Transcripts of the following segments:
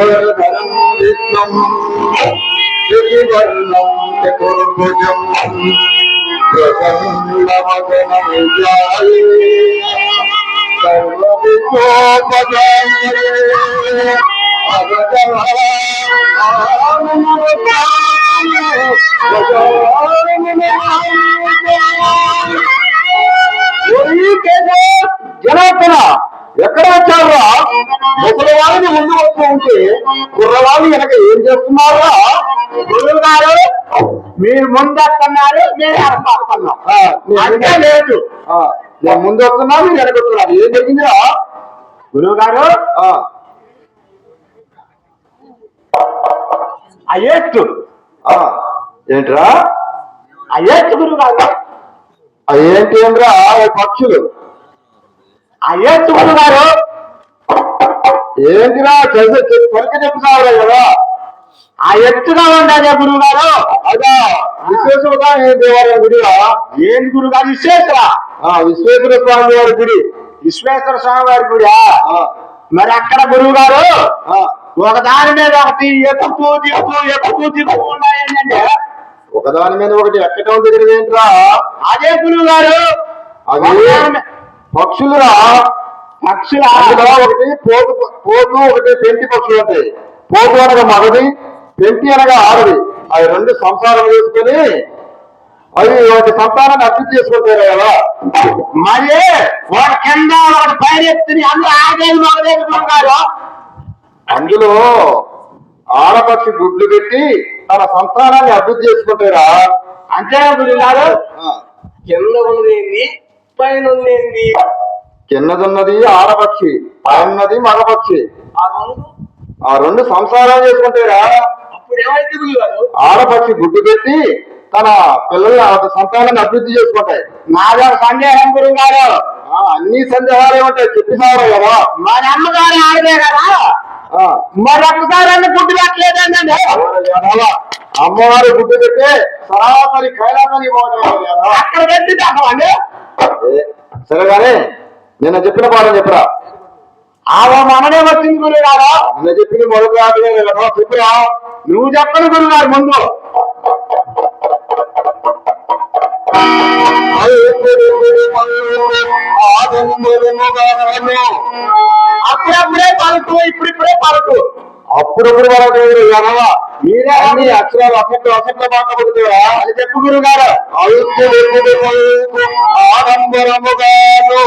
శుక్లాంబరధరం విష్ణుం శశివర్ణం చతుర్భుజం ప్రసన్నవదనం ధ్యాయే సర్వవిఘ్నోపశాంతయే జనార్దన ఎక్కడ వచ్చారా? ముసలివాళ్ళని ముందు వస్తూ ఉంటే కుర్రవాళ్ళు వెనక ఏం చేస్తున్నారా? గురువు గారు మీరు ముందు వస్తున్నారు, మీరు వస్తున్నాం. లేదు, నేను ముందు వస్తున్నా, మీరు వెనక వస్తున్నారు. ఏం జరిగిందిరా? గురువు గారు అయ్యేట్టు ఏంట్రా? అయ్యేట్టు గురువు గారు. అయ్యేంటి ఏంద్రా? పక్షులు అయ్యేట్టు గురువు గారు. ఏంటిరా పలిక చెప్తున్నావురా కదా? ఆ ఎత్తుగా ఉండదే గురువు గారు. అదా విశ్వేశ్వర దేవాలయం గుడిరా? ఏంటి గురువు గారు? విశ్వేశ్వర స్వామి వారి గుడి. విశ్వేశ్వర స్వామి వారి గుడి. మరి అక్కడ గురువు గారు ఒకదాని మీద ఒకటి ఎక్కుతూ దిగుతూ ఉన్నాయంటే ఒకదాని మీద ఒకటి ఎక్కటం దగ్గర ఏంట్రా? అదే గురువు గారు అది పక్షులురా. పక్షులు ఒకటి పోతు ఒకటి పెంటి పక్షులు ఉంటాయి. పోతు అనగా మగది, పెంటి అనగా ఆడది. అవి రెండు సంసారం చేసుకుని అవి వాటి సంతానాన్ని అభివృద్ధి చేసుకుంటారు కదా. మరి వాటి కింద వాటి పైన ఎత్తుని అందులో ఆడేది మగదేవి గారు. అందులో ఆడపక్షి గుడ్లు పెట్టి తన సంతానాన్ని అభివృద్ధి చేసుకుంటారా? అంతేనా గురువు గారు? కింద ఉన్నది పైన ఉన్నది. కిందదున్నది ఆడపక్షి, పైనది మగపక్షి. ఆ రెండు సంసారాలు చేసుకుంటారా? అప్పుడు ఏమైతే గురువు గారు? ఆడపక్షి గుడ్డు పెట్టి తన పిల్లల సంతానాన్ని అభివృద్ధి చేసుకుంటాయి. నాదో సందేహం గురువు గారు. అన్ని సందేహాలు ఏమంటాయి చెప్పినారు కదా. మరి అమ్మగారు ఆడదే కదా, మరి ఒక్కసారి గుడ్డు పెట్టలేదండి. అమ్మవారి గుడ్డు పెట్టి సరాసరి కైలాసానికి అక్కడ పెట్టి అండి. సరే గానీ నిన్న చెప్పిన పాఠం చెప్పరా? మననే వచ్చింది గురువు గారు. నిన్న చెప్పిన మొదటి చెప్పురా. నువ్వు చెప్పను గురువు గారు ముందు. అప్పుడప్పుడే పలుకు, ఇప్పుడిప్పుడే పలుకు. అప్పుడప్పుడు వరకు మీరే అన్ని అక్షరాలు అసెట్లు మాట్లాడుతారా? అది చెప్పు గురువు గారు. ఆడంబరముగాను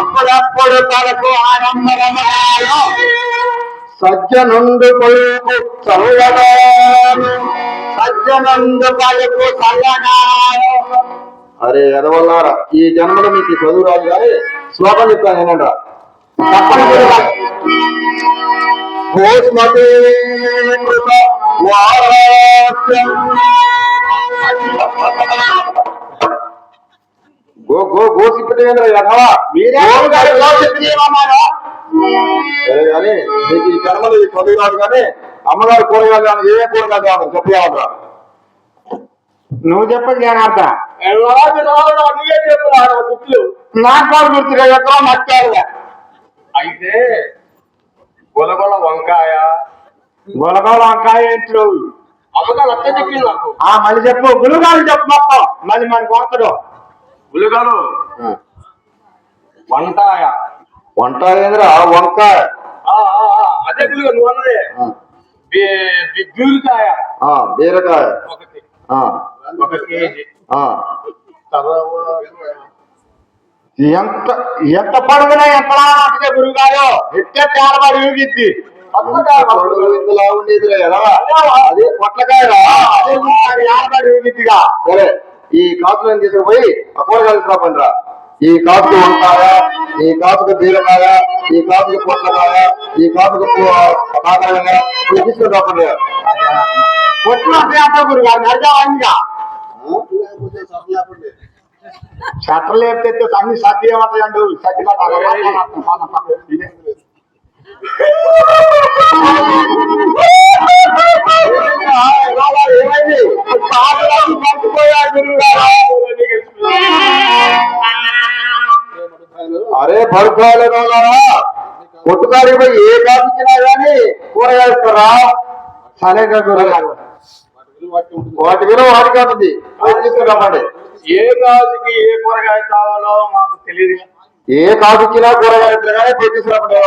అప్పుడప్పుడు పలుకు ఆడంబరముగాను సజ్జనుండు పలుకు చల్లగాను సజ్జనందు పలుకు చల్లగాను. అరే ఎదవల్లారా, ఈ జన్మలో మీకు చదువు రాదు కానీ శ్లోకం చెప్తాను ఏనంటా. తప్పని గురువు గారు. గోసిప్పేంద్ర యథవా మీరే చెప్తారు. సరే కానీ మీకు ఈ జన్మలో ఈ చదువు రాదు కానీ అమ్మగారు కూరగాయలు ఏ కూరగాయలు చెప్పేవాళ్ళరా? నువ్వు చెప్పదు జనార్ద. నువ్వే చెప్తున్నా గుర్తులు నాకు కూడా గుర్తుగా ఎక్కడో నచ్చారుగా. అయితే గొలగొల వంకాయ ఏంటి అమ్మగారు అట్లా చెప్పింది నాకు. మళ్ళీ చెప్పు గురువు గారు చెప్పు మొత్తం. మళ్ళీ మన కోతడు గులుగారు వంకాయ ఏంద్రా? వంకాయ అదే గురువు నువ్వు అన్నదే. బీరకాయ బీరకాయ ఒక కేజీ. ఎంత పడుగునా ఎంత లాగే గురువు గారు. ఎట్టే తేలబడి ఊగిద్ది. ఉండేది కదా అదే పొట్లకాయ ఏడబడి ఊగిద్దిగా. సరే ఈ కాసులను తీసుకుపోయి ఆ కూరగాయలు తీసుకురాపండి రా. ఈ కాసుకు వంకాయ, ఈ కాసుకు బీరకాయ, ఈ కాసుకు పొట్లకాయ, ఈ కాసుకు కాకరకాయ తీసుకుని రాపండి. పొట్లు గురువు గారు నడిచాగా షట్టలు లేపితే అన్ని సర్ది ఏమంటాయండి. సర్దిగా ఏమైంది? పంపిపోయాడు గురువు గారు. అరే భర్తారా కొట్టుకాడికి పోయి ఏ కాదు ఇచ్చినా గానీ కూరగాయలు ఇస్తారా సరే కూరగాయలు వాటి విలువ వాడికి ఉంటుంది తీసుకురామండి. ఏ గాజుకి ఏ కూరగాయ కావాలో మాకు తెలియదు. ఏ కాదు ఇచ్చినా కూరగాయలు ఇస్తారు కానీ తీసుకురామండి.